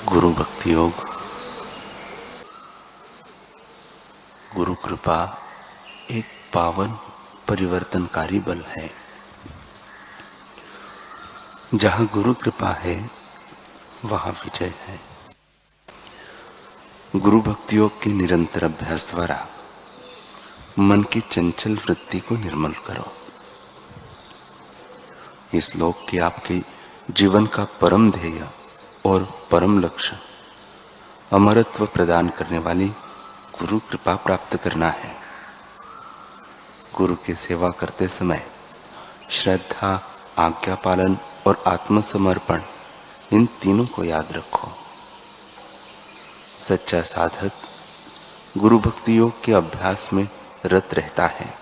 गुरु भक्ति योग। गुरु कृपा एक पावन परिवर्तनकारी बल है। जहाँ गुरु कृपा है वहाँ विजय है। गुरु भक्ति योग के निरंतर अभ्यास द्वारा मन की चंचल वृत्ति को निर्मल करो। इस लोक के आपके जीवन का परम ध्येय और परम लक्ष्य अमरत्व प्रदान करने वाली गुरु कृपा प्राप्त करना है। गुरु की सेवा करते समय श्रद्धा, आज्ञा पालन और आत्मसमर्पण, इन तीनों को याद रखो। सच्चा साधक गुरु भक्ति योग के अभ्यास में रत रहता है।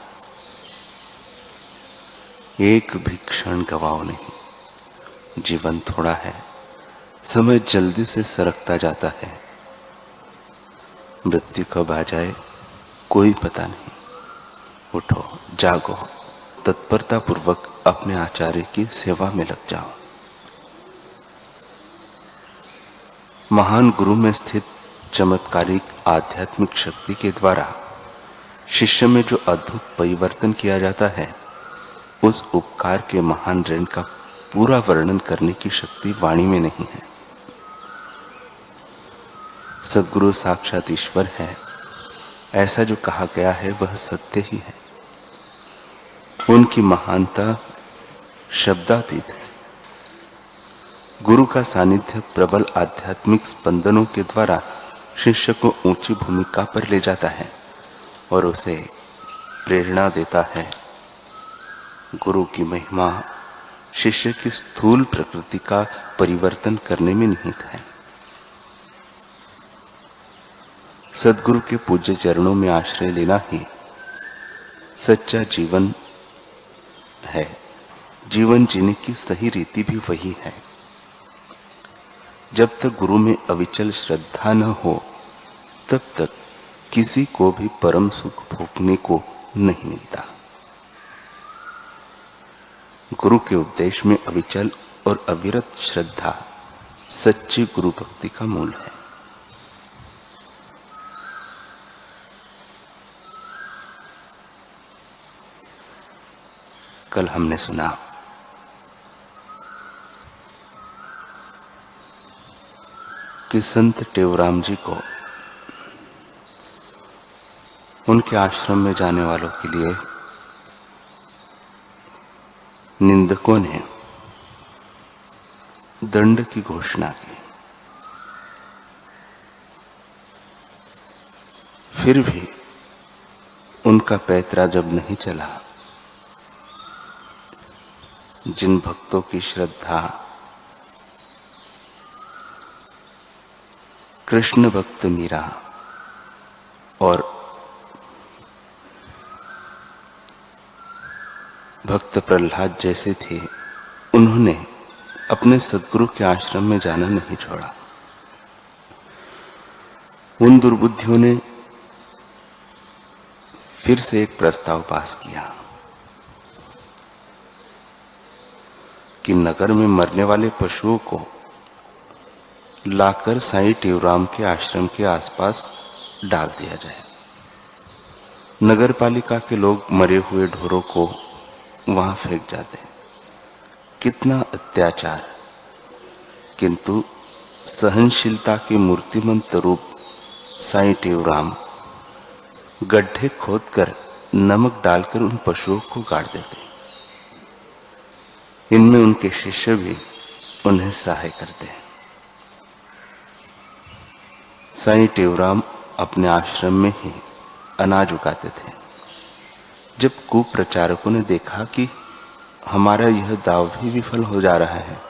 एक भी क्षण गवाओ नहीं। जीवन थोड़ा है, समय जल्दी से सरकता जाता है। मृत्यु कब आ जाए कोई पता नहीं। उठो, जागो, तत्परता पूर्वक अपने आचार्य की सेवा में लग जाओ। महान गुरु में स्थित चमत्कारिक आध्यात्मिक शक्ति के द्वारा शिष्य में जो अद्भुत परिवर्तन किया जाता है, उस उपकार के महान ऋण का पूरा वर्णन करने की शक्ति वाणी में नहीं है। सद्गुरु साक्षात ईश्वर है, ऐसा जो कहा गया है वह सत्य ही है। उनकी महानता शब्दातीत है। गुरु का सानिध्य प्रबल आध्यात्मिक स्पंदनों के द्वारा शिष्य को ऊंची भूमिका पर ले जाता है और उसे प्रेरणा देता है। गुरु की महिमा शिष्य की स्थूल प्रकृति का परिवर्तन करने में निहित है। सद्गुरु के पूज्य चरणों में आश्रय लेना ही सच्चा जीवन है। जीवन जीने की सही रीति भी वही है। जब तक गुरु में अविचल श्रद्धा न हो, तब तक किसी को भी परम सुख भोगने को नहीं मिलता। गुरु के उपदेश में अविचल और अविरत श्रद्धा सच्ची गुरु भक्ति का मूल है। कल हमने सुना कि संत टेवराम जी को उनके आश्रम में जाने वालों के लिए निंदकों ने दंड की घोषणा की। फिर भी उनका पैतरा जब नहीं चला, जिन भक्तों की श्रद्धा कृष्ण भक्त मीरा और भक्त प्रहलाद जैसे थे, उन्होंने अपने सद्गुरु के आश्रम में जाना नहीं छोड़ा। उन दुर्बुद्धियों ने फिर से एक प्रस्ताव पास किया कि नगर में मरने वाले पशुओं को लाकर साईं टेवराम के आश्रम के आसपास डाल दिया जाए। नगर पालिका के लोग मरे हुए ढोरों को वहां फेंक जाते। कितना अत्याचार! किंतु सहनशीलता के मूर्तिमंत रूप साईं टेवराम गड्ढे खोदकर नमक डालकर उन पशुओं को गाड़ देते। इनमें उनके शिष्य भी उन्हें सहाय करते हैं। साईं टेवराम अपने आश्रम में ही अनाज उगाते थे। जब कुप्रचारकों ने देखा कि हमारा यह दाव भी विफल हो जा रहा है,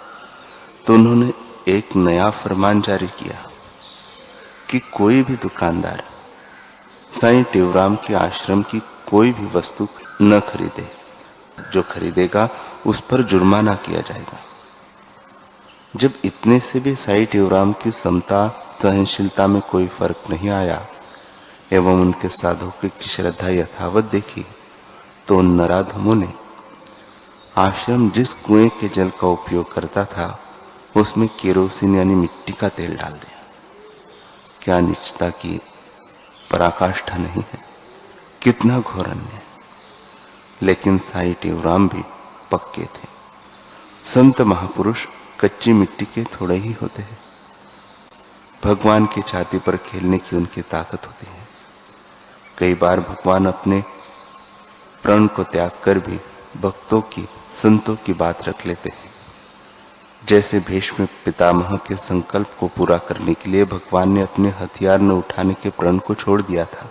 तो उन्होंने एक नया फरमान जारी किया कि कोई भी दुकानदार साईं टेवराम के आश्रम की कोई भी वस्तु न खरीदे। जो खरीदेगा उस पर जुर्माना किया जाएगा। जब इतने से भी साईं टेवराम की समता सहनशीलता में कोई फर्क नहीं आया एवं उनके साधकों की श्रद्धा यथावत देखी, तो उन नराधमों ने आश्रम जिस कुएं के जल का उपयोग करता था उसमें केरोसिन यानी मिट्टी का तेल डाल दिया। क्या नीचता की पराकाष्ठा नहीं है, कितना घोर अन्याय। लेकिन साईं टेवराम भी पक्के थे। संत महापुरुष कच्ची मिट्टी के थोड़े ही होते हैं। भगवान की छाती पर खेलने की उनकी ताकत होती है। कई बार भगवान अपने प्रण को त्याग कर भी भक्तों की, संतों की बात रख लेते हैं। जैसे भीष्म पितामह के संकल्प को पूरा करने के लिए भगवान ने अपने हथियार न उठाने के प्रण को छोड़ दिया था।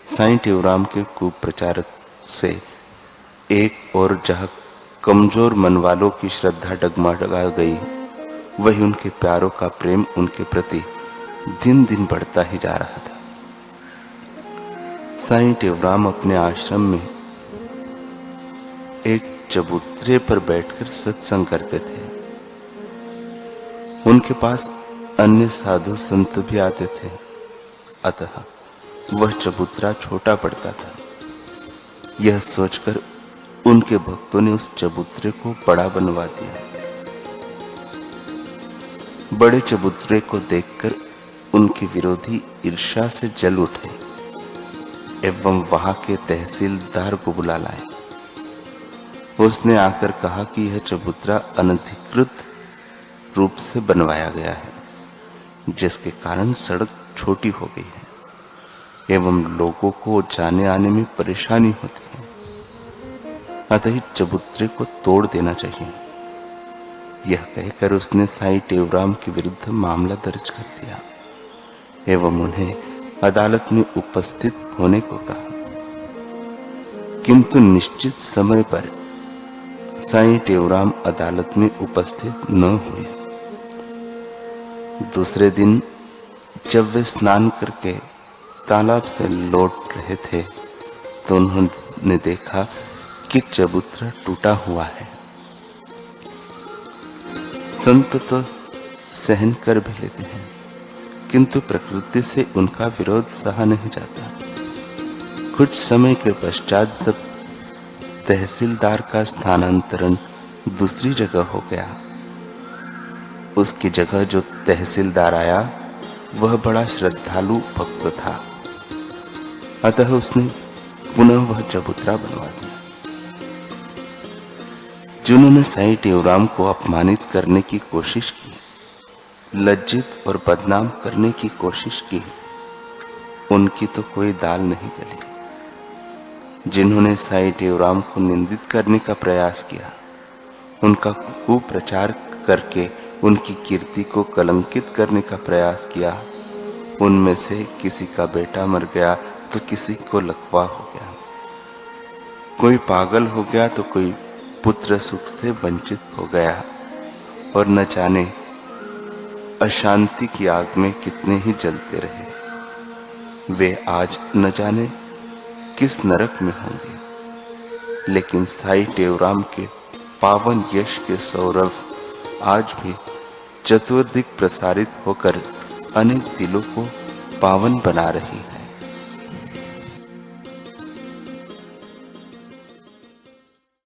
साईं टेवराम के कुप्रचारक से एक और जहां कमजोर मन वालों की श्रद्धा डगमगा गई, वही उनके प्यारों का प्रेम उनके प्रति दिन दिन बढ़ता ही जा रहा था। साईं टेवराम अपने आश्रम में एक चबूतरे पर बैठकर सत्संग करते थे। उनके पास अन्य साधु संत भी आते थे, अतः वह चबूतरा छोटा पड़ता था। यह सोचकर उनके भक्तों ने उस चबूतरे को बड़ा बनवा दिया। बड़े चबूतरे को देखकर उनके विरोधी ईर्ष्या से जल उठे एवं वहां के तहसीलदार को बुला लाए। उसने आकर कहा कि यह चबूतरा अनधिकृत रूप से बनवाया गया है, जिसके कारण सड़क छोटी हो गई है एवं लोगों को जाने आने में परेशानी होती है। अतः इस चबूतरे को तोड़ देना चाहिए। यह कहकर उसने साईं टेवराम के विरुद्ध मामला दर्ज कर दिया एवं उन्हें अदालत में उपस्थित होने को कहा। किंतु निश्चित समय पर साईं टेवराम अदालत में उपस्थित न हुए। दूसरे दिन जब वे स्नान करके तालाब से लौट रहे थे तो उन्होंने देखा कि चबूतरा टूटा हुआ है। संत तो सहन कर भी लेते हैं, किंतु प्रकृति से उनका विरोध सहा नहीं जाता। कुछ समय के पश्चात जब तहसीलदार का स्थानांतरण दूसरी जगह हो गया, उसकी जगह जो तहसीलदार आया वह बड़ा श्रद्धालु भक्त था, अतः उसने पुनः वह चबूतरा बनवा दिया। जिन्होंने साईं टेवराम को अपमानित करने की कोशिश की, लज्जित और बदनाम करने की कोशिश की, उनकी तो कोई दाल नहीं गली। जिन्होंने साईं टेवराम को निंदित करने का प्रयास किया, उनका कुप्रचार करके उनकी कीर्ति को कलंकित करने का प्रयास किया, उनमें से किसी का बेटा मर गया तो किसी को लकवा हो गया, कोई पागल हो गया तो कोई पुत्र सुख से वंचित हो गया, और न जाने अशांति की आग में कितने ही जलते रहे। वे आज न जाने किस नरक में होंगे। लेकिन साईं टेवराम के पावन यश के सौरभ आज भी चतुर्दिक प्रसारित होकर अनेक दिलों को पावन बना रही है।